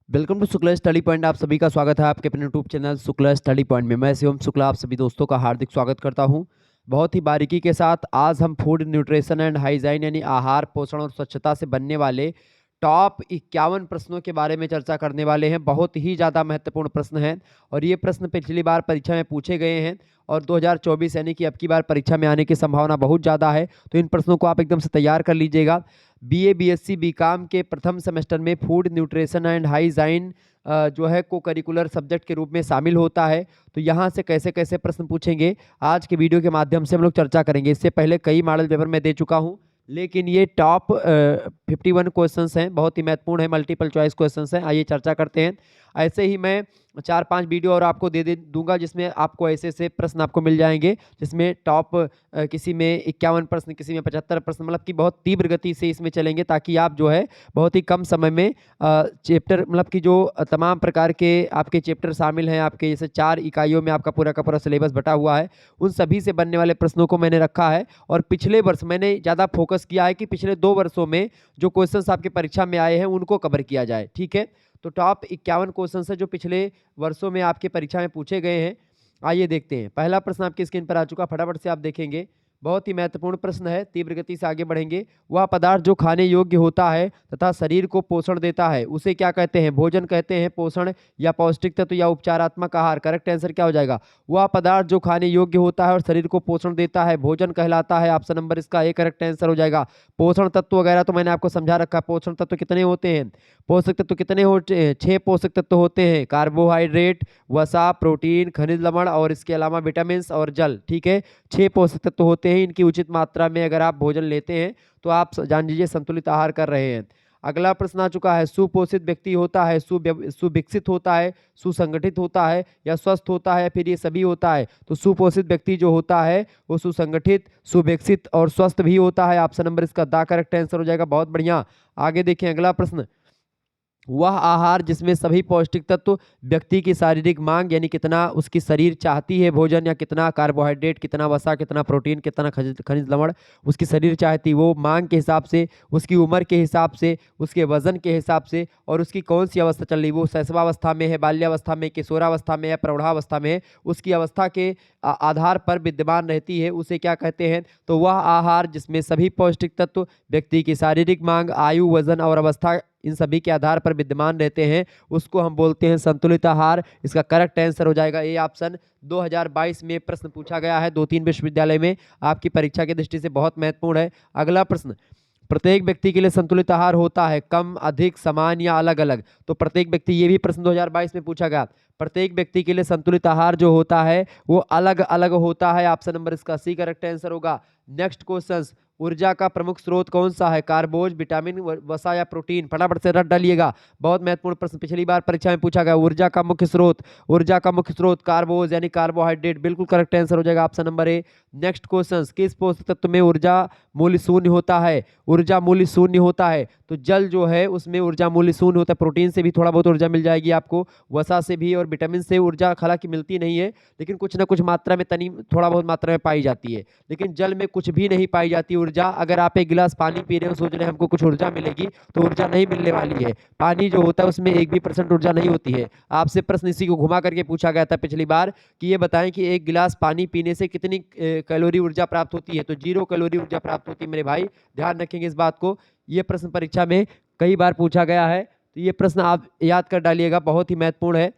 Welcome to Shukla study point. आप सभी का स्वागत है आपके अपने YouTube channel Shukla study point में। मैं शिवम शुक्ला आप सभी दोस्तों का हार्दिक स्वागत करता हूं। बहुत ही बारीकी के साथ आज हम फूड न्यूट्रिशन एंड हाइजीन यानी आहार पोषण और स्वच्छता से बनने वाले टॉप 51 प्रश्नों के बारे में चर्चा करने वाले हैं। बहुत ही ज़्यादा महत्वपूर्ण प्रश्न हैं और ये प्रश्न पिछली बार परीक्षा में पूछे गए हैं और 2024 यानी कि अब की बार परीक्षा में आने की संभावना बहुत ज़्यादा है। तो इन प्रश्नों को आप एकदम से तैयार कर लीजिएगा। बीए, बीएससी, बीकॉम के प्रथम सेमेस्टर में फूड न्यूट्रिशन एंड हाइजीन जो है को करिकुलर सब्जेक्ट के रूप में शामिल होता है। तो यहाँ से कैसे कैसे प्रश्न पूछेंगे आज के वीडियो के माध्यम से हम लोग चर्चा करेंगे। इससे पहले कई मॉडल पेपर मैं दे चुका हूँ, लेकिन ये टॉप 51 क्वेश्चंस हैं, बहुत ही महत्वपूर्ण है, मल्टीपल चॉइस क्वेश्चंस हैं। आइए चर्चा करते हैं। ऐसे ही मैं 4-5 वीडियो और आपको दे दूंगा जिसमें आपको ऐसे ऐसे प्रश्न आपको मिल जाएंगे, जिसमें टॉप किसी में 51 प्रश्न, किसी में 75 प्रश्न, मतलब कि बहुत तीव्र गति से इसमें चलेंगे, ताकि आप जो है बहुत ही कम समय में चैप्टर, मतलब कि जो तमाम प्रकार के आपके चैप्टर शामिल हैं, आपके जैसे 4 इकाइयों में आपका पूरा का पूरा सिलेबस बटा हुआ है, उन सभी से बनने वाले प्रश्नों को मैंने रखा है। और पिछले वर्ष मैंने ज़्यादा फोकस किया है कि पिछले 2 वर्षों में जो क्वेश्चंस आपके परीक्षा में आए हैं उनको कवर किया जाए। ठीक है, तो टॉप 51 क्वेश्चंस है जो पिछले वर्षों में आपके परीक्षा में पूछे गए हैं। आइए देखते हैं। पहला प्रश्न आपकी स्क्रीन पर आ चुका, फटाफट से आप देखेंगे। बहुत ही महत्वपूर्ण प्रश्न है, तीव्र गति से आगे बढ़ेंगे। वह पदार्थ जो खाने योग्य होता है तथा शरीर को पोषण देता है उसे क्या कहते हैं? भोजन कहते हैं, पोषण या पौष्टिक तत्व या उपचारात्मक आहार? करेक्ट आंसर क्या हो जाएगा? वह पदार्थ जो खाने योग्य होता है और शरीर को पोषण देता है भोजन कहलाता है। ऑप्शन नंबर इसका ए करेक्ट आंसर हो जाएगा। पोषण तत्व वगैरह तो मैंने आपको समझा रखा है। पोषण तत्व कितने होते हैं? पोषक तत्व कितने होते हैं? 6 पोषक तत्व होते हैं। कार्बोहाइड्रेट, वसा, प्रोटीन, खनिज लवण और इसके अलावा विटामिन और जल। ठीक है, 6 पोषक तत्व होते हैं। इनकी उचित मात्रा में अगर आप भोजन लेते हैं तो आप जान लीजिए संतुलित आहार कर रहे हैं। अगला प्रश्न आ चुका है। सुपोषित व्यक्ति होता है, सुविकसित होता है, सुसंगठित होता है या स्वस्थ होता है, फिर ये सभी होता है? तो सुपोषित व्यक्ति जो होता है वो सुसंगठित, सुविकसित और स्वस्थ भी होता है। ऑप्शन नंबर इसका द करेक्ट आंसर हो जाएगा। बहुत बढ़िया, आगे देखें अगला प्रश्न। वह आहार जिसमें सभी पौष्टिक तत्व व्यक्ति की शारीरिक मांग यानी कितना उसकी शरीर चाहती है भोजन, या कितना कार्बोहाइड्रेट, कितना वसा, कितना प्रोटीन, कितना खनिज लवण उसकी शरीर चाहती, वो मांग के हिसाब से, उसकी उम्र के हिसाब से, उसके वजन के हिसाब से और उसकी कौन सी अवस्था चल रही, वो शैशवावस्था में है, बाल्यावस्था में, किशोरावस्था में या प्रौढ़ावस्था में है, उसकी अवस्था के आधार पर विद्यमान रहती है, उसे क्या कहते हैं? तो वह आहार जिसमें सभी पौष्टिक तत्व व्यक्ति की शारीरिक मांग, आयु, वजन और अवस्था इन सभी के आधार पर विद्यमान रहते हैं उसको हम बोलते हैं संतुलित आहार। इसका करेक्ट आंसर हो जाएगा ए ऑप्शन। 2022 में प्रश्न पूछा गया है 2-3 विश्वविद्यालय में, आपकी परीक्षा की दृष्टि से बहुत महत्वपूर्ण है। अगला प्रश्न। प्रत्येक व्यक्ति के लिए संतुलित आहार होता है कम, अधिक, समान या अलग अलग? तो प्रत्येक व्यक्ति, ये भी प्रश्न 2022 में पूछा गया, प्रत्येक व्यक्ति के लिए संतुलित आहार जो होता है वो अलग अलग होता है। ऑप्शन नंबर इसका सी करेक्ट आंसर होगा। Next question. ऊर्जा का प्रमुख स्रोत कौन सा है? कार्बोज, विटामिन, वसा या प्रोटीन? फटाफट से रट डालिएगा, बहुत महत्वपूर्ण प्रश्न पिछली बार परीक्षा में पूछा गया। ऊर्जा का मुख्य स्रोत, ऊर्जा का मुख्य स्रोत कार्बोज यानी कार्बोहाइड्रेट, बिल्कुल करेक्ट आंसर हो जाएगा ऑप्शन नंबर ए। Next question. किस पोषक तत्व में ऊर्जा मूल्य शून्य होता है? ऊर्जा मूल्य शून्य होता है तो जल जो है उसमें ऊर्जा मूल्य शून्य होता है। प्रोटीन से भी थोड़ा बहुत ऊर्जा मिल जाएगी आपको, वसा से भी, और विटामिन से ऊर्जा हालांकि मिलती नहीं है, लेकिन कुछ ना कुछ मात्रा में, तनी थोड़ा बहुत मात्रा में पाई जाती है। लेकिन जल में कुछ भी नहीं पाई जाती ऊर्जा। अगर आप एक गिलास पानी पी रहे हो, सोच रहे हैं हमको कुछ ऊर्जा मिलेगी, तो ऊर्जा नहीं मिलने वाली है। पानी जो होता है उसमें 1% ऊर्जा नहीं होती है। आपसे प्रश्न इसी को घुमा करके पूछा गया था पिछली बार कि ये बताएं कि एक गिलास पानी पीने से कितनी कैलोरी ऊर्जा प्राप्त होती है? तो 0 कैलोरी ऊर्जा प्राप्त होती है मेरे भाई, ध्यान रखेंगे इस बात को। ये प्रश्न परीक्षा में कई बार पूछा गया है, तो ये प्रश्न आप याद कर डालिएगा, बहुत ही महत्वपूर्ण है।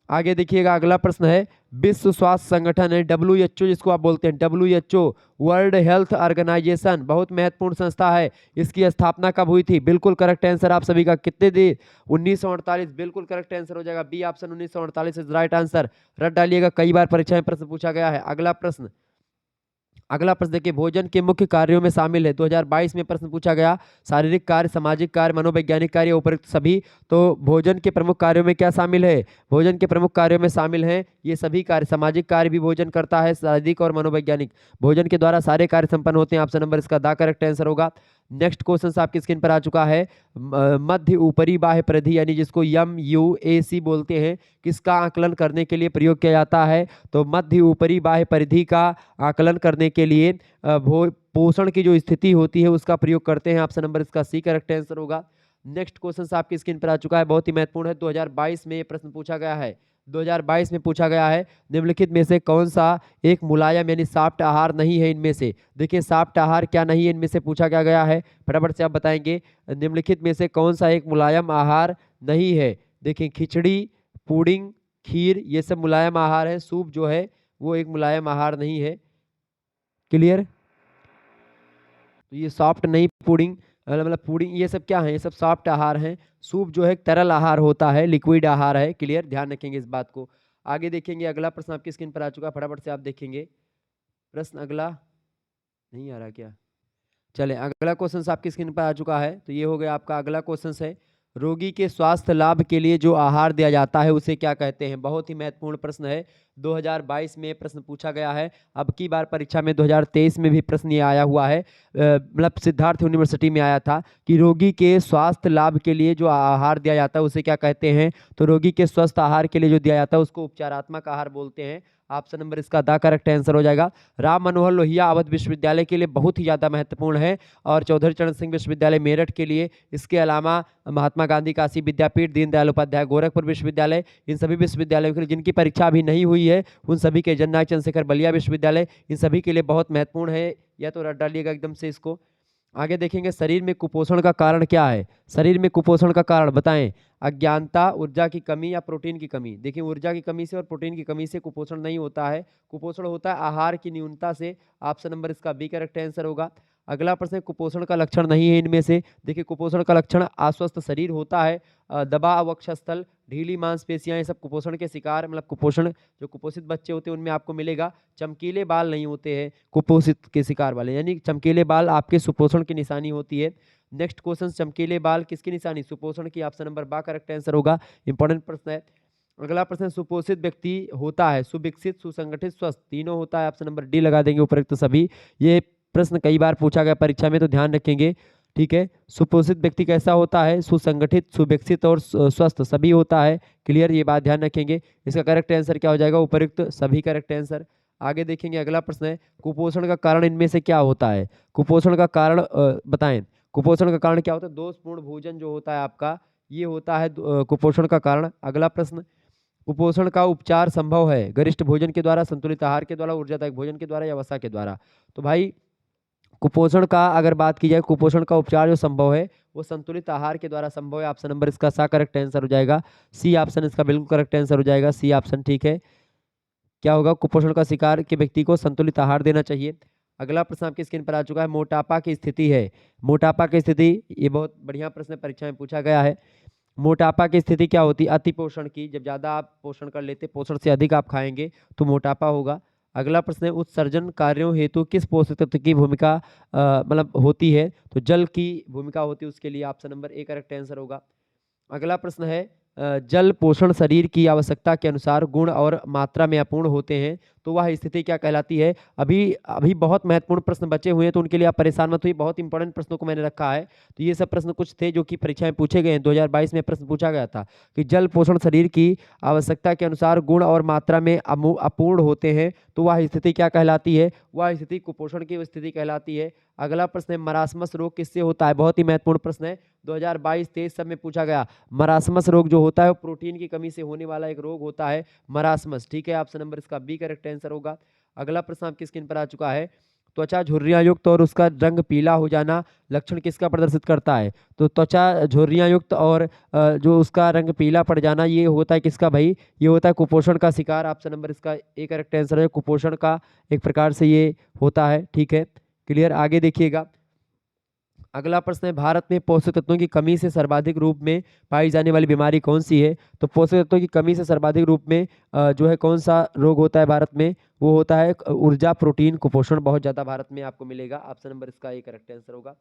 आगे देखिएगा, अगला प्रश्न है। विश्व स्वास्थ्य संगठन है WHO जिसको आप बोलते हैं, WHO वर्ल्ड हेल्थ ऑर्गेनाइजेशन, बहुत महत्वपूर्ण संस्था है। इसकी स्थापना कब हुई थी? बिल्कुल करेक्ट आंसर आप सभी का, कितने दिन? 1948, बिल्कुल करेक्ट आंसर हो जाएगा B option, 1948 is right answer. रट डालिएगा, कई बार परीक्षा में प्रश्न पूछा गया है। अगला प्रश्न। अगला प्रश्न देखिए, भोजन के मुख्य कार्यों में शामिल है, 2022 में प्रश्न पूछा गया। शारीरिक कार्य, सामाजिक कार्य, मनोवैज्ञानिक कार्य, उपरोक्त सभी। तो भोजन के प्रमुख कार्यों में क्या शामिल है? भोजन के प्रमुख कार्यों में शामिल है ये सभी कार्य। सामाजिक कार्य भी भोजन करता है, शारीरिक और मनोवैज्ञानिक, भोजन के द्वारा सारे कार्य संपन्न होते हैं। ऑप्शन नंबर इसका द करेक्ट आंसर होगा। नेक्स्ट क्वेश्चन आपकी स्क्रीन पर आ चुका है। मध्य ऊपरी बाह्य परिधि यानी जिसको MUAC बोलते हैं, किसका आकलन करने के लिए प्रयोग किया जाता है? तो मध्य ऊपरी बाह्य परिधि का आकलन करने के लिए पोषण की जो स्थिति होती है उसका प्रयोग करते हैं। ऑप्शन नंबर इसका सी करेक्ट आंसर होगा। नेक्स्ट क्वेश्चन आपकी स्क्रीन पर आ चुका है, बहुत ही महत्वपूर्ण है। 2022 में ये प्रश्न पूछा गया है। 2022 में पूछा गया है, निम्नलिखित में से कौन सा एक मुलायम यानी सॉफ्ट आहार नहीं है इनमें से। देखिए सॉफ्ट आहार क्या नहीं है इनमें से पूछा क्या गया है, फटाफट से आप बताएंगे। निम्नलिखित में से कौन सा एक मुलायम आहार नहीं है। देखिए खिचड़ी, पुडिंग, खीर, ये सब मुलायम आहार है। सूप जो है वो एक मुलायम आहार नहीं है। क्लियर। तो ये सॉफ्ट नहीं, पुडिंग मतलब पुडिंग ये सब क्या है, ये सब सॉफ्ट आहार हैं। सूप जो है एक तरल आहार होता है, लिक्विड आहार है। क्लियर, ध्यान रखेंगे इस बात को। आगे देखेंगे, अगला प्रश्न आपकी स्क्रीन पर आ चुका है, फटाफट से आप देखेंगे। प्रश्न अगला नहीं आ रहा क्या, चले अगला क्वेश्चन आपकी स्क्रीन पर आ चुका है। तो ये हो गया आपका अगला क्वेश्चन है, रोगी के स्वास्थ्य लाभ के लिए जो आहार दिया जाता है उसे क्या कहते हैं। बहुत ही महत्वपूर्ण प्रश्न है, 2022 में प्रश्न पूछा गया है। अब की बार परीक्षा में 2023 में भी प्रश्न ये आया हुआ है, मतलब सिद्धार्थ यूनिवर्सिटी में आया था कि रोगी के स्वास्थ्य लाभ के लिए जो आहार दिया जाता है उसे क्या कहते हैं। तो रोगी के स्वस्थ आहार के लिए जो दिया जाता है उसको उपचारात्मक आहार बोलते हैं। ऑप्शन नंबर इसका द करेक्ट आंसर हो जाएगा। राम मनोहर लोहिया अवध विश्वविद्यालय के लिए बहुत ही ज़्यादा महत्वपूर्ण है, और चौधरी चरण सिंह विश्वविद्यालय मेरठ के लिए, इसके अलावा महात्मा गांधी काशी विद्यापीठ, दीनदयाल उपाध्याय गोरखपुर विश्वविद्यालय, इन सभी विश्वविद्यालयों के लिए जिनकी परीक्षा अभी नहीं हुई है उन सभी के, जननायक चंद्रशेखर बलिया विश्वविद्यालय, इन सभी के लिए बहुत महत्वपूर्ण है। या तो रट डालिएगा एकदम से इसको। आगे देखेंगे, शरीर में कुपोषण का कारण क्या है। शरीर में कुपोषण का कारण बताएं। अज्ञानता, ऊर्जा की कमी या प्रोटीन की कमी। देखिए ऊर्जा की कमी से और प्रोटीन की कमी से कुपोषण नहीं होता है, कुपोषण होता है आहार की न्यूनता से। ऑप्शन नंबर इसका बी करेक्ट आंसर होगा। अगला प्रश्न है, कुपोषण का लक्षण नहीं है इनमें से। देखिए कुपोषण का लक्षण अस्वस्थ शरीर होता है, दबा वक्षस्थल, ढीली मांसपेशियां, ये सब कुपोषण के शिकार, मतलब कुपोषण जो कुपोषित बच्चे होते हैं उनमें आपको मिलेगा। चमकीले बाल नहीं होते हैं कुपोषित के शिकार वाले, यानी चमकीले बाल आपके सुपोषण की निशानी होती है। नेक्स्ट क्वेश्चन, चमकीले बाल किसकी निशानी, सुपोषण की। ऑप्शन नंबर बा करेक्ट आंसर होगा। इंपॉर्टेंट प्रश्न है। अगला प्रश्न, सुपोषित व्यक्ति होता है सुविकसित, सुसंगठित, स्वस्थ, तीनों होता है। ऑप्शन नंबर डी लगा देंगे उपरोक्त सभी। ये प्रश्न कई बार पूछा गया परीक्षा में, तो ध्यान रखेंगे। ठीक है, सुपोषित व्यक्ति कैसा होता है, सुसंगठित, सुविकसित और स्वस्थ सभी होता है। क्लियर, ये बात ध्यान रखेंगे। इसका करेक्ट आंसर क्या हो जाएगा, उपयुक्त सभी करेक्ट आंसर। आगे देखेंगे, अगला प्रश्न है, कुपोषण का कारण इनमें से क्या होता है। कुपोषण का कारण बताएं। कुपोषण का कारण क्या होता है, दोषपूर्ण भोजन जो होता है आपका, ये होता है कुपोषण का कारण। अगला प्रश्न, कुपोषण का उपचार संभव है गरिष्ठ भोजन के द्वारा, संतुलित आहार के द्वारा, ऊर्जादायक भोजन के द्वारा या वसा के द्वारा। तो भाई कुपोषण का अगर बात की जाए, कुपोषण का उपचार जो संभव है वो संतुलित आहार के द्वारा संभव है। ऑप्शन नंबर इसका सा करेक्ट आंसर हो जाएगा। सी ऑप्शन इसका बिल्कुल करेक्ट आंसर हो जाएगा, सी ऑप्शन। ठीक है, क्या होगा, कुपोषण का शिकार के व्यक्ति को संतुलित आहार देना चाहिए। अगला प्रश्न आपकी स्क्रीन पर आ चुका है, मोटापा की स्थिति है। मोटापा की स्थिति, ये बहुत बढ़िया प्रश्न परीक्षा में पूछा गया है। मोटापा की स्थिति क्या होती है, अति पोषण की। जब ज़्यादा आप पोषण कर लेते, पोषण से अधिक आप खाएंगे तो मोटापा होगा। अगला प्रश्न है, उत्सर्जन कार्यों हेतु किस पोषक तत्व की भूमिका मतलब होती है। तो जल की भूमिका होती है उसके लिए। Option number A correct answer होगा। अगला प्रश्न है, जल पोषण शरीर की आवश्यकता के अनुसार गुण और मात्रा में अपूर्ण होते हैं तो वह स्थिति क्या कहलाती है। अभी अभी बहुत महत्वपूर्ण प्रश्न बचे हुए हैं, तो उनके लिए आप परेशान मत होइए, बहुत इंपॉर्टेंट प्रश्नों को मैंने रखा है। तो ये सब प्रश्न कुछ थे जो कि परीक्षा में पूछे गए हैं। 2022 में प्रश्न पूछा गया था कि जल पोषण शरीर की आवश्यकता के अनुसार गुण और मात्रा में अपूर्ण होते हैं तो वह स्थिति क्या कहलाती है। वह स्थिति कुपोषण की स्थिति कहलाती है। अगला प्रश्न है, मरासमस रोग किससे होता है। बहुत ही महत्वपूर्ण प्रश्न है, 2022-23 सब में पूछा गया। मरासमस रोग जो होता है वो प्रोटीन की कमी से होने वाला एक रोग होता है, मरासमस। ठीक है, ऑप्शन नंबर इसका बी करेक्ट आंसर होगा। अगला प्रश्न आपकी स्क्रीन पर आ चुका है, त्वचा झुर्रियां युक्त और उसका रंग पीला हो जाना लक्षण किसका प्रदर्शित करता है। तो त्वचा झुर्रियां युक्त और जो उसका रंग पीला पड़ जाना, ये होता है किसका भाई, ये होता है कुपोषण का शिकार। ऑप्शन नंबर इसका ए करेक्ट आंसर है, कुपोषण का एक प्रकार से ये होता है। ठीक है, क्लियर। आगे देखिएगा, अगला प्रश्न है, भारत में पोषक तत्वों की कमी से सर्वाधिक रूप में पाई जाने वाली बीमारी कौन सी है। तो पोषक तत्वों की कमी से सर्वाधिक रूप में जो है कौन सा रोग होता है भारत में, वो होता है ऊर्जा प्रोटीन कुपोषण, बहुत ज़्यादा भारत में आपको मिलेगा। ऑप्शन नंबर इसका ये करेक्ट आंसर होगा।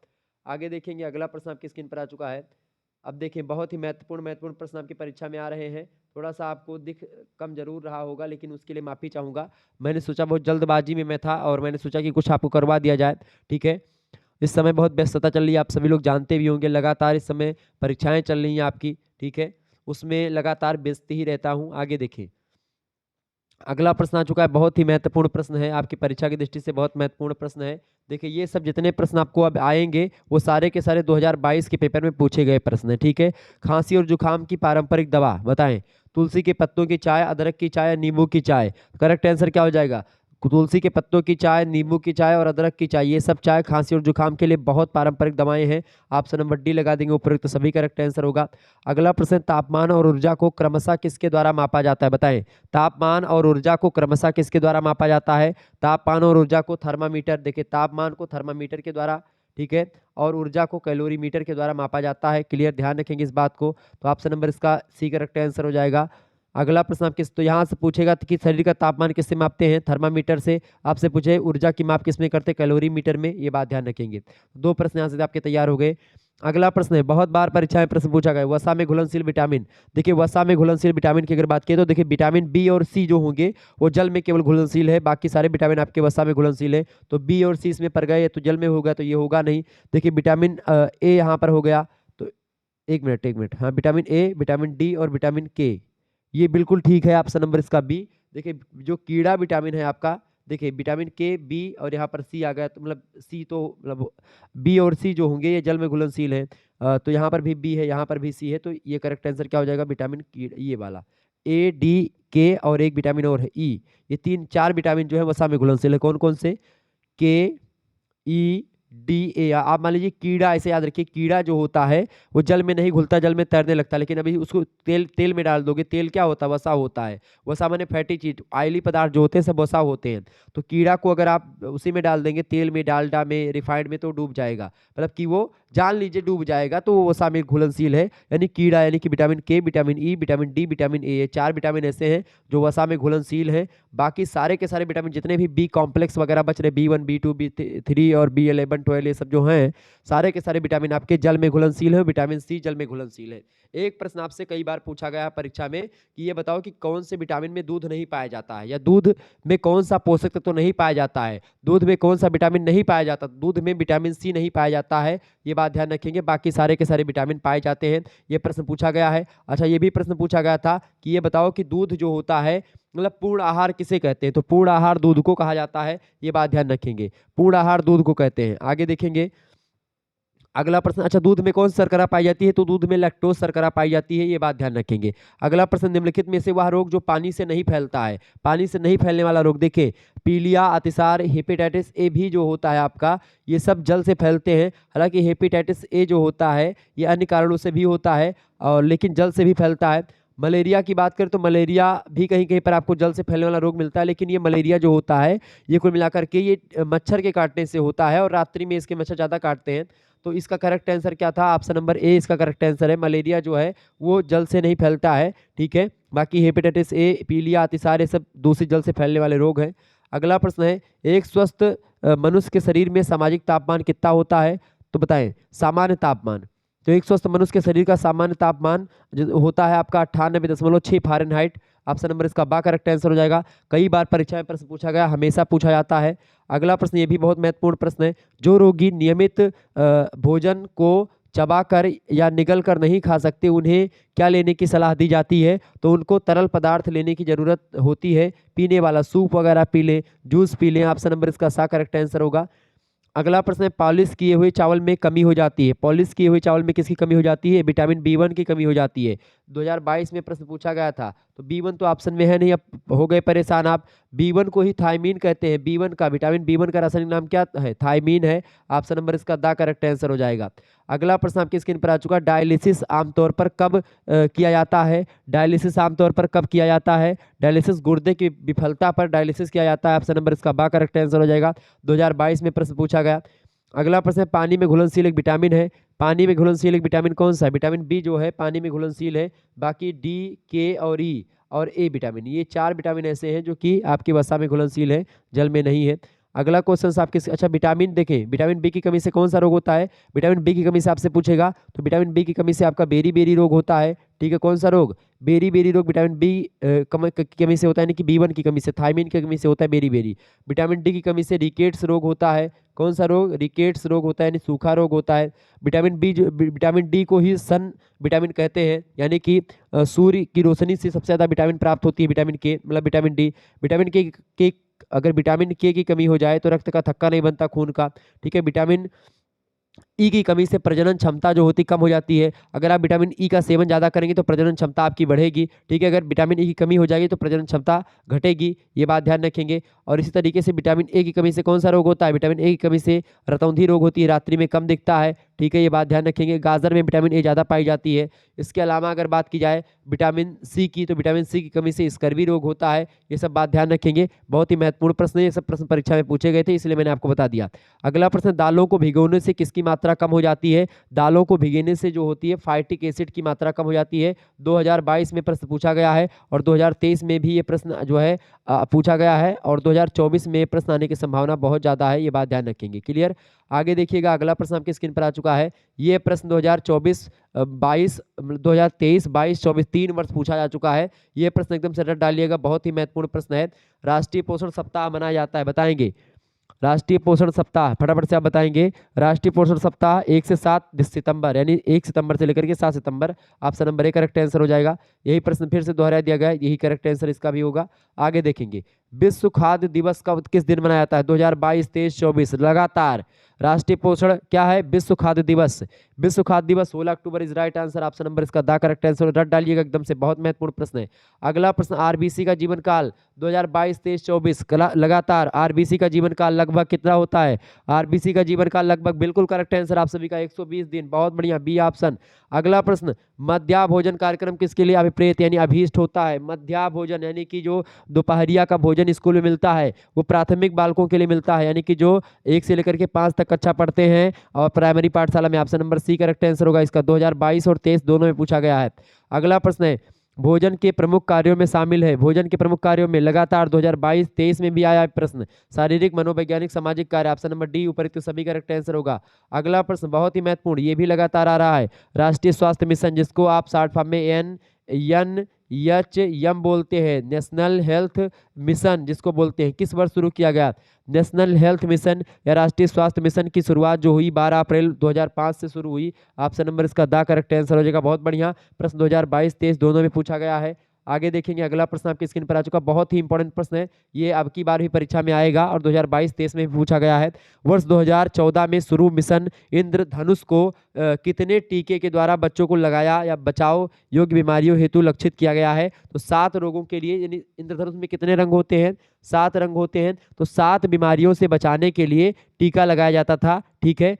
आगे देखेंगे, अगला प्रश्न आपकी स्क्रीन पर आ चुका है। अब देखिए, बहुत ही महत्वपूर्ण प्रश्न आपकी परीक्षा में आ रहे हैं। थोड़ा सा आपको दिख कम जरूर रहा होगा, लेकिन उसके लिए माफ़ी चाहूँगा। मैंने सोचा, बहुत जल्दबाजी में मैं था और मैंने सोचा कि कुछ आपको करवा दिया जाए। ठीक है, इस समय बहुत व्यस्तता चल रही है, आप सभी लोग जानते भी होंगे, लगातार इस समय परीक्षाएं चल रही हैं आपकी। ठीक है, उसमें लगातार व्यस्त ही रहता हूं। आगे देखें, अगला प्रश्न आ चुका है, बहुत ही महत्वपूर्ण प्रश्न है, आपकी परीक्षा की दृष्टि से बहुत महत्वपूर्ण प्रश्न है। देखिए ये सब जितने प्रश्न आपको अब आएंगे वो सारे के सारे 2022 के पेपर में पूछे गए प्रश्न है, ठीक है। खांसी और जुकाम की पारंपरिक दवा बताएं। तुलसी के पत्तों की चाय, अदरक की चाय, नींबू की चाय। करेक्ट आंसर क्या हो जाएगा? तुलसी के पत्तों की चाय, नींबू की चाय और अदरक की चाय, ये सब चाय खांसी और जुकाम के लिए बहुत पारंपरिक दवाएं हैं। ऑप्शन नंबर डी लगा देंगे, उपयुक्त सभी करेक्ट आंसर होगा। अगला प्रश्न, तापमान और ऊर्जा को क्रमशः किसके द्वारा मापा जाता है बताएं। तापमान और ऊर्जा को क्रमशः किसके द्वारा मापा जाता है? तापमान और ऊर्जा को थर्मामीटर, देखिए तापमान को थर्मामीटर के द्वारा, ठीक है, और ऊर्जा को कैलोरीमीटर के द्वारा मापा जाता है। क्लियर, ध्यान रखेंगे इस बात को। तो ऑप्शन नंबर इसका सी करेक्ट आंसर हो जाएगा। अगला प्रश्न आप किस, तो यहाँ से पूछेगा कि शरीर का तापमान किससे मापते हैं? थर्मामीटर से। आपसे पूछे ऊर्जा की माप किस में करते हैं? कैलोरीमीटर में। ये बात ध्यान रखेंगे। दो प्रश्न यहाँ से आपके तैयार हो गए। अगला प्रश्न है, बहुत बार परीक्षा में प्रश्न पूछा गया, वसा में घुलनशील विटामिन। देखिए वसा में घुलनशील विटामिन की अगर बात करें तो देखिए विटामिन बी और सी जो होंगे वो जल में केवल घुलनशील है, बाकी सारे विटामिन आपके वसा में घुलनशील है। तो बी और सी इसमें पड़ गए तो जल में होगा, तो ये होगा नहीं। देखिए विटामिन ए यहाँ पर हो गया, तो एक मिनट, हाँ, विटामिन ए, विटामिन डी और विटामिन के, ये बिल्कुल ठीक है। ऑप्शन नंबर इसका बी। देखिए जो कीड़ा विटामिन है आपका, देखिए विटामिन के, बी और यहाँ पर सी आ गया, तो मतलब सी तो मतलब बी और सी जो होंगे ये जल में घुलनशील है। तो यहाँ पर भी बी है, यहाँ पर भी सी है, तो ये करेक्ट आंसर क्या हो जाएगा? विटामिन कीड़ा, ये वाला ए, डी, के और एक विटामिन और है ई। ये तीन चार विटामिन जो है वसा में घुलनशील है। कौन कौन से? के, ई, डी, ए। आप मान लीजिए कीड़ा, ऐसे याद रखिए, कीड़ा जो होता है वो जल में नहीं घुलता, जल में तैरने लगता है, लेकिन अभी उसको तेल में डाल दोगे, तेल क्या होता है? वसा होता है। वसा माने फैटी चीज, ऑयली पदार्थ जो होते हैं सब वसा होते हैं। तो कीड़ा को अगर आप उसी में डाल देंगे, तेल में, डालडा में, रिफाइंड में, तो डूब जाएगा, मतलब कि वो जान लीजिए डूब जाएगा, तो वो वसा में घुलनशील है। यानी कीड़ा, यानी कि विटामिन के, vitamin E, vitamin D, vitamin A, ये चार विटामिन ऐसे हैं जो वसा में घुलनशील है। बाकी सारे के सारे विटामिन जितने भी बी कॉम्प्लेक्स वगैरह बच रहे, बी1, बी2, बी3 और बी11, 12, ये सब जो हैं सारे के सारे विटामिन आपके जल में घुलनशील है। विटामिन सी जल में घुलनशील है। एक प्रश्न आपसे कई बार पूछा गया है परीक्षा में कि ये बताओ कि कौन से विटामिन में दूध नहीं पाया जाता है, या दूध में कौन सा पोषक तत्व तो नहीं पाया जाता है, दूध में कौन सा विटामिन नहीं पाया जाता? दूध में विटामिन सी नहीं पाया जाता है, ये बात ध्यान रखेंगे। बाकी सारे के सारे विटामिन पाए जाते हैं। ये प्रश्न पूछा गया है। अच्छा, ये भी प्रश्न पूछा गया था कि ये बताओ कि दूध जो होता है, मतलब पूर्ण आहार किसे कहते हैं? तो पूर्ण आहार दूध को कहा जाता है, ये बात ध्यान रखेंगे। पूर्ण आहार दूध को कहते हैं। आगे देखेंगे अगला प्रश्न। अच्छा, दूध में कौन सी शर्करा पाई जाती है? तो दूध में लैक्टोज शर्करा पाई जाती है, ये बात ध्यान रखेंगे। अगला प्रश्न, निम्नलिखित में से वह रोग जो पानी से नहीं फैलता है, पानी से नहीं फैलने वाला रोग, देखिए पीलिया, अतिसार, हेपेटाइटिस ए भी जो होता है आपका, ये सब जल से फैलते हैं। हालांकि हेपेटाइटिस ए जो होता है ये अन्य कारणों से भी होता है, और लेकिन जल से भी फैलता है। मलेरिया की बात करें तो मलेरिया भी कहीं कहीं पर आपको जल से फैलने वाला रोग मिलता है, लेकिन ये मलेरिया जो होता है ये कुल मिलाकर के ये मच्छर के काटने से होता है, और रात्रि में इसके मच्छर ज़्यादा काटते हैं। तो इसका करेक्ट आंसर क्या था? ऑप्शन नंबर ए इसका करेक्ट आंसर है। मलेरिया जो है वो जल से नहीं फैलता है, ठीक है। बाकी हेपेटाइटिस ए, पीलिया, अतिसार, ये सब दूषित जल से फैलने वाले रोग हैं। अगला प्रश्न है, एक स्वस्थ मनुष्य के शरीर में सामाजिक तापमान कितना होता है? तो बताएं सामान्य तापमान। तो एक स्वस्थ मनुष्य के शरीर का सामान्य तापमान जो होता है आपका 98.6 फ़ारेनहाइट। ऑप्शन नंबर इसका बा करेक्ट आंसर हो जाएगा। कई बार परीक्षा में प्रश्न पूछा गया, हमेशा पूछा जाता है। अगला प्रश्न ये भी बहुत महत्वपूर्ण प्रश्न है, जो रोगी नियमित भोजन को चबाकर या निगल कर नहीं खा सकते, उन्हें क्या लेने की सलाह दी जाती है? तो उनको तरल पदार्थ लेने की जरूरत होती है, पीने वाला सूप वगैरह पी लें, जूस पी लें। ऑप्शन नंबर इसका सा करेक्ट आंसर होगा। अगला प्रश्न है, पॉलिश किए हुए चावल में कमी हो जाती है, पॉलिश किए हुए चावल में किसकी कमी हो जाती है? विटामिन बी1 की कमी हो जाती है। 2022 में प्रश्न पूछा गया था, तो बी1 तो ऑप्शन में है नहीं, अब हो गए परेशान आप। बी1 को ही थायमीन कहते हैं, बी1 का, विटामिन बी1 का रासायनिक नाम क्या है? थायमीन है। ऑप्शन नंबर इसका दा करेक्ट आंसर हो जाएगा। अगला प्रश्न आपकी स्क्रीन पर आ चुका, डायलिसिस आमतौर पर कब किया जाता है? डायलिसिस आमतौर पर कब किया जाता है? डायलिसिस गुर्दे की विफलता पर डायलिसिस किया जाता है। ऑप्शन नंबर इसका बा करेक्ट आंसर हो जाएगा। 2022 में प्रश्न पूछा गया। अगला प्रश्न है, पानी में घुलनशील एक विटामिन है, पानी में घुलनशील एक विटामिन कौन सा है? विटामिन बी जो है पानी में घुलनशील है। बाकी डी, के और ई और ए विटामिन, ये चार विटामिन ऐसे हैं जो कि आपकी वसा में घुलनशील है, जल में नहीं है। अगला क्वेश्चन आपके, अच्छा विटामिन देखें, विटामिन बी की कमी से कौन सा रोग होता है? विटामिन बी की कमी से आपसे पूछेगा, तो विटामिन बी की कमी से आपका बेरी बेरी रोग होता है। ठीक है, कौन सा रोग? बेरी बेरी रोग विटामिन बी की कमी से होता है, यानी कि बी1 की कमी से, थायमिन की कमी से होता है बेरी बेरी। विटामिन डी की कमी से रिकेट्स रोग होता है। कौन सा रोग? रिकेट्स रोग होता है, यानी सूखा रोग होता है। विटामिन डी को ही सन विटामिन कहते हैं, यानी कि सूर्य की रोशनी से सबसे ज़्यादा विटामिन प्राप्त होती है, विटामिन के मतलब विटामिन डी। विटामिन के अगर विटामिन के की कमी हो जाए तो रक्त का थक्का नहीं बनता खून का। ठीक है, विटामिन ई की कमी से प्रजनन क्षमता जो होती कम हो जाती है। अगर आप विटामिन ई का सेवन ज़्यादा करेंगे तो प्रजनन क्षमता आपकी बढ़ेगी। ठीक है, अगर विटामिन ई की कमी हो जाएगी तो प्रजनन क्षमता घटेगी, ये बात ध्यान रखेंगे। और इसी तरीके से विटामिन ए की कमी से कौन सा रोग होता है? विटामिन ए की कमी से रतौंधी रोग होती है, रात्रि में कम दिखता है। ठीक है, ये बात ध्यान रखेंगे। गाजर में विटामिन ए ज़्यादा पाई जाती है। इसके अलावा अगर बात की जाए विटामिन सी की, तो विटामिन सी की कमी से स्कर्वी रोग होता है। ये सब बात ध्यान रखेंगे, बहुत ही महत्वपूर्ण प्रश्न है, ये सब प्रश्न परीक्षा में पूछे गए थे, इसलिए मैंने आपको बता दिया। अगला प्रश्न, दालों को भिगोने से किसकी मात्रा कम हो जाती है? दालों को भिगोने से जो होती है फाइटिक एसिड की मात्रा कम हो जाती है। 2022 में प्रश्न पूछा गया है और 2023 में भी ये प्रश्न जो है पूछा गया है, और 2024 में प्रश्न आने की संभावना बहुत ज़्यादा है, ये बात ध्यान रखेंगे। क्लियर? आगे देखिएगा, अगला प्रश्न आपकी स्क्रीन पर आ चुका है। ये प्रश्न 2024 22 2023 22 24 3 वर्ष पूछा जा चुका है। ये प्रश्न एकदम से रट डालिएगा, बहुत ही महत्वपूर्ण प्रश्न है। राष्ट्रीय पोषण सप्ताह मनाया जाता है, बताएंगे? राष्ट्रीय पोषण सप्ताह फटाफट से आप बताएंगे। राष्ट्रीय पोषण सप्ताह 1 से 7 सितंबर, यानी 1 सितंबर से लेकर के 7 सितंबर। Option number A correct answer हो जाएगा। यही प्रश्न फिर से दोहरा दिया गया है, यही करेक्ट आंसर इसका भी होगा। आगे देखेंगे, विश्व खाद्य दिवस कब किस दिन मनाया जाता है? 2022 23 24 लगातार। राष्ट्रीय पोषण क्या है? विश्व खाद्य दिवस। विश्व खाद्य दिवस 16 October is right answer. Option number इसका दा करेक्ट आंसर, रट डालिएगा एकदम से, बहुत महत्वपूर्ण प्रश्न है। अगला प्रश्न, आरबीसी का जीवन काल 2022 23 24 लगातार आरबीसी का जीवन काल लगभग कितना होता है? आरबीसी का जीवन काल लगभग, बिल्कुल करेक्ट आंसर आप सभी का 120 दिन, बहुत बढ़िया, बी ऑप्शन। अगला प्रश्न, मध्याह्न भोजन कार्यक्रम किसके लिए अभिप्रेत यानी अभीष्ट होता है? मध्याह्न भोजन यानी कि जो दोपहरिया का भोजन स्कूल में मिलता है वो प्राथमिक बालकों के लिए मिलता है, यानी कि जो 1 से लेकर के 5 तक कक्षा पढ़ते हैं और प्राइमरी पाठशाला में। Option number C correct answer होगा इसका, 2022 और 23 दोनों में पूछा गया है। अगला प्रश्न है, भोजन के प्रमुख कार्यों में शामिल है, भोजन के प्रमुख कार्यों में लगातार 2022-23 में भी आया है प्रश्न, शारीरिक मनोवैज्ञानिक सामाजिक कार्य। ऑप्शन नंबर डी ऊपर तो सभी करेक्ट आंसर होगा। अगला प्रश्न बहुत ही महत्वपूर्ण, ये भी लगातार आ रहा है, राष्ट्रीय स्वास्थ्य मिशन, जिसको आप शॉर्ट फॉर्म में NHM बोलते हैं, नेशनल हेल्थ मिशन जिसको बोलते हैं, किस वर्ष शुरू किया गया? नेशनल हेल्थ मिशन या राष्ट्रीय स्वास्थ्य मिशन की शुरुआत जो हुई 12 अप्रैल 2005 से शुरू हुई। ऑप्शन नंबर इसका दा करेक्ट आंसर हो जाएगा, बहुत बढ़िया। प्रश्न 2022-23 दोनों में पूछा गया है। आगे देखेंगे, अगला प्रश्न आपकी स्क्रीन पर आ चुका, बहुत ही इंपॉर्टेंट प्रश्न है, ये अब की बार भी परीक्षा में आएगा और 2022-23 में भी पूछा गया है। वर्ष 2014 में शुरू मिशन इंद्रधनुष को कितने टीके के द्वारा बच्चों को लगाया या बचाव योग्य बीमारियों हेतु लक्षित किया गया है? तो 7 रोगों के लिए, यानी इंद्रधनुष में कितने रंग होते हैं? 7 रंग होते हैं, तो 7 बीमारियों से बचाने के लिए टीका लगाया जाता था। ठीक है,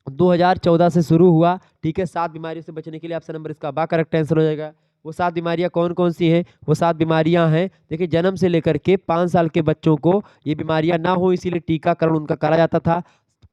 2014 से शुरू हुआ। ठीक है, 7 बीमारियों से बचने के लिए ऑप्शन नंबर इसका बा करेक्ट आंसर हो जाएगा। वो 7 बीमारियां कौन कौन सी हैं? वो 7 बीमारियां हैं, देखिए, जन्म से लेकर के 5 साल के बच्चों को ये बीमारियां ना हो इसीलिए टीकाकरण उनका करा जाता था।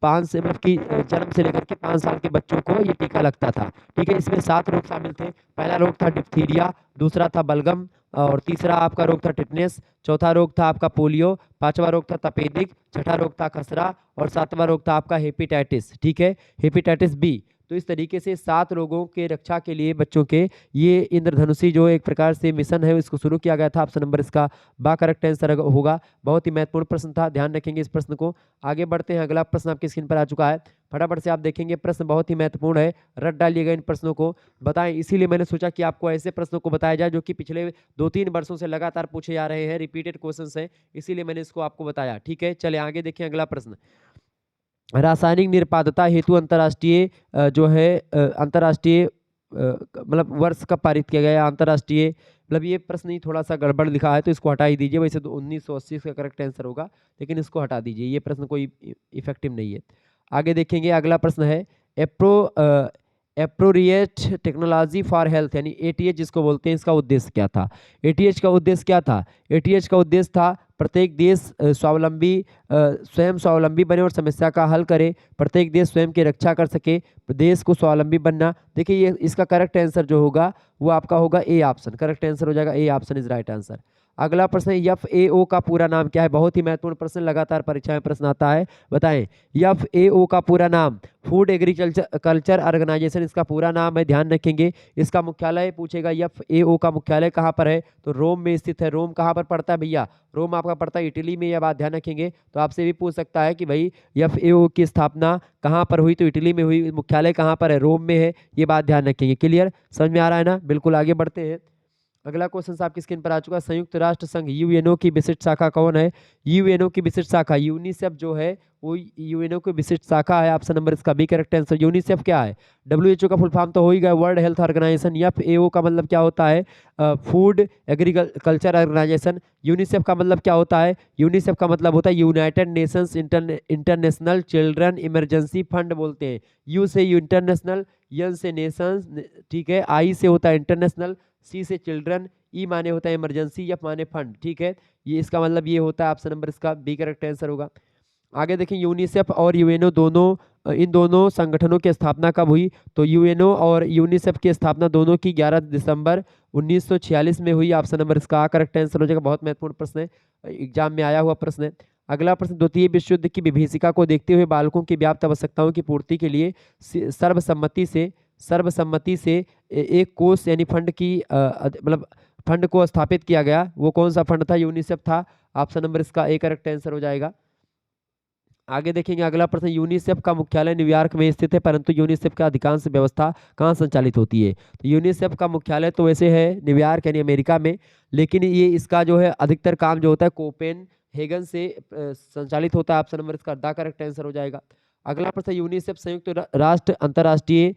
5 से मतलब कि जन्म से लेकर के 5 साल के बच्चों को ये टीका लगता था। ठीक है, इसमें 7 रोग शामिल थे। पहला रोग था डिप्थीरिया, दूसरा था बलगम, और तीसरा आपका रोग था टिटनेस, चौथा रोग था आपका पोलियो, पांचवा रोग था तपेदिक, छठा रोग था खसरा, और सातवां रोग था आपका हेपेटाइटिस। ठीक है, हेपेटाइटिस बी। तो इस तरीके से 7 रोगों के रक्षा के लिए बच्चों के ये इंद्रधनुषी जो एक प्रकार से मिशन है इसको शुरू किया गया था। ऑप्शन नंबर इसका बा करेक्ट आंसर होगा। बहुत ही महत्वपूर्ण प्रश्न था, ध्यान रखेंगे इस प्रश्न को। आगे बढ़ते हैं, अगला प्रश्न आपकी स्क्रीन पर आ चुका है, फटाफट से आप देखेंगे, प्रश्न बहुत ही महत्वपूर्ण है, रट डालिएगा इन प्रश्नों को, बताएं। इसीलिए मैंने सोचा कि आपको ऐसे प्रश्नों को बताया जाए जो कि पिछले 2-3 वर्षों से लगातार पूछे जा रहे हैं, रिपीटेड क्वेश्चंस हैं, इसीलिए मैंने इसको आपको बताया। ठीक है, चले आगे देखें अगला प्रश्न। रासायनिक निरपादता हेतु अंतर्राष्ट्रीय जो है अंतर्राष्ट्रीय मतलब वर्ष कब पारित किया गया? अंतर्राष्ट्रीय मतलब ये प्रश्न ही थोड़ा सा गड़बड़ लिखा है तो इसको हटा ही दीजिए, वैसे तो 1980 का करेक्ट आंसर होगा, लेकिन इसको हटा दीजिए, ये प्रश्न कोई इफेक्टिव नहीं है। आगे देखेंगे, अगला प्रश्न है, एप्रोरिएट टेक्नोलॉजी फॉर हेल्थ यानी एटीएच जिसको बोलते हैं, इसका उद्देश्य क्या था? एटीएच का उद्देश्य क्या था? एटीएच का उद्देश्य था प्रत्येक देश स्वयं स्वावलंबी बने और समस्या का हल करे, प्रत्येक देश स्वयं की रक्षा कर सके, देश को स्वावलंबी बनना। देखिए, ये इसका करेक्ट आंसर जो होगा वो आपका होगा ए ऑप्शन, करेक्ट आंसर हो जाएगा A option is right answer. अगला प्रश्न है FAO का पूरा नाम क्या है? बहुत ही महत्वपूर्ण प्रश्न, लगातार परीक्षा में प्रश्न आता है, बताएं। FAO का पूरा नाम फूड एग्रीकल्चर कल्चर ऑर्गेनाइजेशन इसका पूरा नाम है, ध्यान रखेंगे। इसका मुख्यालय पूछेगा FAO का मुख्यालय कहाँ पर है, तो रोम में स्थित है। रोम कहाँ पर पड़ता है भैया? रोम आपका पड़ता है इटली में, यह बात ध्यान रखेंगे। तो आपसे भी पूछ सकता है कि भाई FAO की स्थापना कहाँ पर हुई, तो इटली में हुई। मुख्यालय कहाँ पर है? रोम में है, ये बात ध्यान रखेंगे। क्लियर, समझ में आ रहा है ना? बिल्कुल, आगे बढ़ते हैं। अगला क्वेश्चन आपकी स्क्रीन पर आ चुका है। संयुक्त राष्ट्र संघ यूएनओ की विशिष्ट शाखा कौन है? यूएनओ की विशिष्ट शाखा यूनिसेफ जो है वो यूएनओ की विशिष्ट शाखा है। ऑप्शन नंबर इसका बी करेक्ट आंसर। यूनिसेफ क्या है? डब्ल्यूएचओ का फुल फॉर्म तो हो ही गया, वर्ल्ड हेल्थ ऑर्गेनाइजेशन। FAO का मतलब क्या होता है? Food agriculture organisation. यूनिसेफ का मतलब क्या होता है? यूनिसेफ का मतलब होता है United Nations international children emergency fund बोलते हैं। यू से इंटरनेशनल, एन से नेशंस, ठीक है, आई से होता है इंटरनेशनल, सी से चिल्ड्रन, ई माने होता है इमरजेंसी, एफ माने फंड, ठीक है। ये इसका मतलब ये होता है, ऑप्शन नंबर इसका बी करेक्ट आंसर होगा। आगे देखें, यूनिसेफ और यूएनओ दोनों, इन दोनों संगठनों की स्थापना कब हुई? तो यूएनओ और यूनिसेफ की स्थापना दोनों की 11 दिसंबर 1946 में हुई। ऑप्शन नंबर इसका करेक्ट आंसर हो जाएगा। बहुत महत्वपूर्ण प्रश्न है, एग्जाम में आया हुआ प्रश्न है। अगला प्रश्न, द्वितीय विश्व युद्ध की विभीषिका को देखते हुए बालकों की व्याप्त आवश्यकताओं की पूर्ति के लिए सर्वसम्मति से एक कोष यानी फंड की मतलब फंड को स्थापित किया गया। वो कौन सा फंड था? यूनिसेफ था। ऑप्शन नंबर इसका ए करेक्ट आंसर हो जाएगा। आगे देखेंगे, अगला प्रश्न, यूनिसेफ का मुख्यालय न्यूयॉर्क में स्थित है, परंतु यूनिसेफ का अधिकांश व्यवस्था कहाँ संचालित होती है? तो यूनिसेफ का मुख्यालय तो वैसे है न्यूयॉर्क यानी अमेरिका में, लेकिन ये इसका जो है अधिकतर काम जो होता है कोपेनहेगन से संचालित होता है। ऑप्शन नंबर इसका द करेक्ट आंसर हो जाएगा। अगला प्रश्न, यूनिसेफ संयुक्त राष्ट्र अंतर्राष्ट्रीय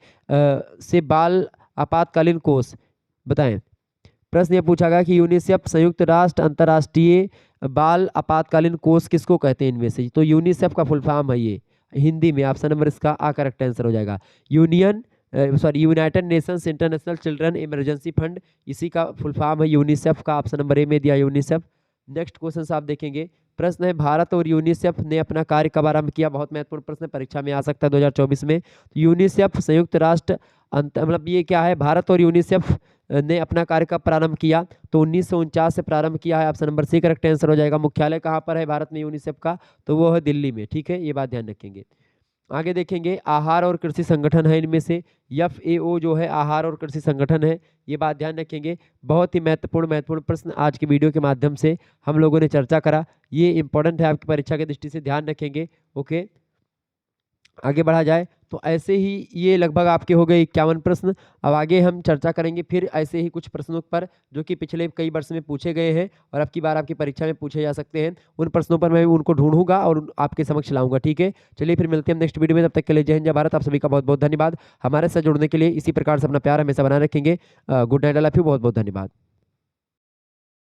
से बाल आपातकालीन कोष, बताएं। प्रश्न ये पूछा गया कि यूनिसेफ संयुक्त राष्ट्र अंतर्राष्ट्रीय बाल आपातकालीन कोष किसको कहते हैं इनमें से? तो यूनिसेफ का फुल फॉर्म है ये हिंदी में। ऑप्शन नंबर इसका आ करेक्ट आंसर हो जाएगा। United Nations international children emergency fund, इसी का फुल फॉर्म है यूनिसेफ का। ऑप्शन नंबर ए में दिया यूनिसेफ। नेक्स्ट क्वेश्चन आप देखेंगे, प्रश्न है, भारत और यूनिसेफ ने अपना कार्य कब आरंभ किया? बहुत महत्वपूर्ण प्रश्न, परीक्षा में आ सकता है 2024 में। यूनिसेफ संयुक्त राष्ट्र मतलब ये क्या है? भारत और यूनिसेफ ने अपना कार्य कब प्रारंभ किया? तो 1949 से प्रारंभ किया है। Option number C correct answer हो जाएगा। मुख्यालय कहाँ पर है भारत में यूनिसेफ का? तो वो है दिल्ली में, ठीक है, ये बात ध्यान रखेंगे। आगे देखेंगे, आहार और कृषि संगठन है इनमें से। FAO जो है आहार और कृषि संगठन है, ये बात ध्यान रखेंगे। बहुत ही महत्वपूर्ण प्रश्न आज की वीडियो के माध्यम से हम लोगों ने चर्चा करा, ये इंपॉर्टेंट है आपकी परीक्षा की दृष्टि से, ध्यान रखेंगे। ओके, आगे बढ़ा जाए तो ऐसे ही ये लगभग आपके हो गए 51 प्रश्न। अब आगे हम चर्चा करेंगे फिर ऐसे ही कुछ प्रश्नों पर जो कि पिछले कई वर्ष में पूछे गए हैं और अब की बार आपकी परीक्षा में पूछे जा सकते हैं। उन प्रश्नों पर मैं उनको ढूंढूंगा और आपके समक्ष लाऊंगा, ठीक है। चलिए फिर मिलते हैं नेक्स्ट वीडियो में, तब तक के लिए जय हिंद जय भारत। आप सभी का बहुत बहुत धन्यवाद। हमारे साथ जुड़ने के लिए इसी प्रकार से अपना प्यार हमेशा बनाए रखेंगे। Good night, I love you, बहुत बहुत धन्यवाद।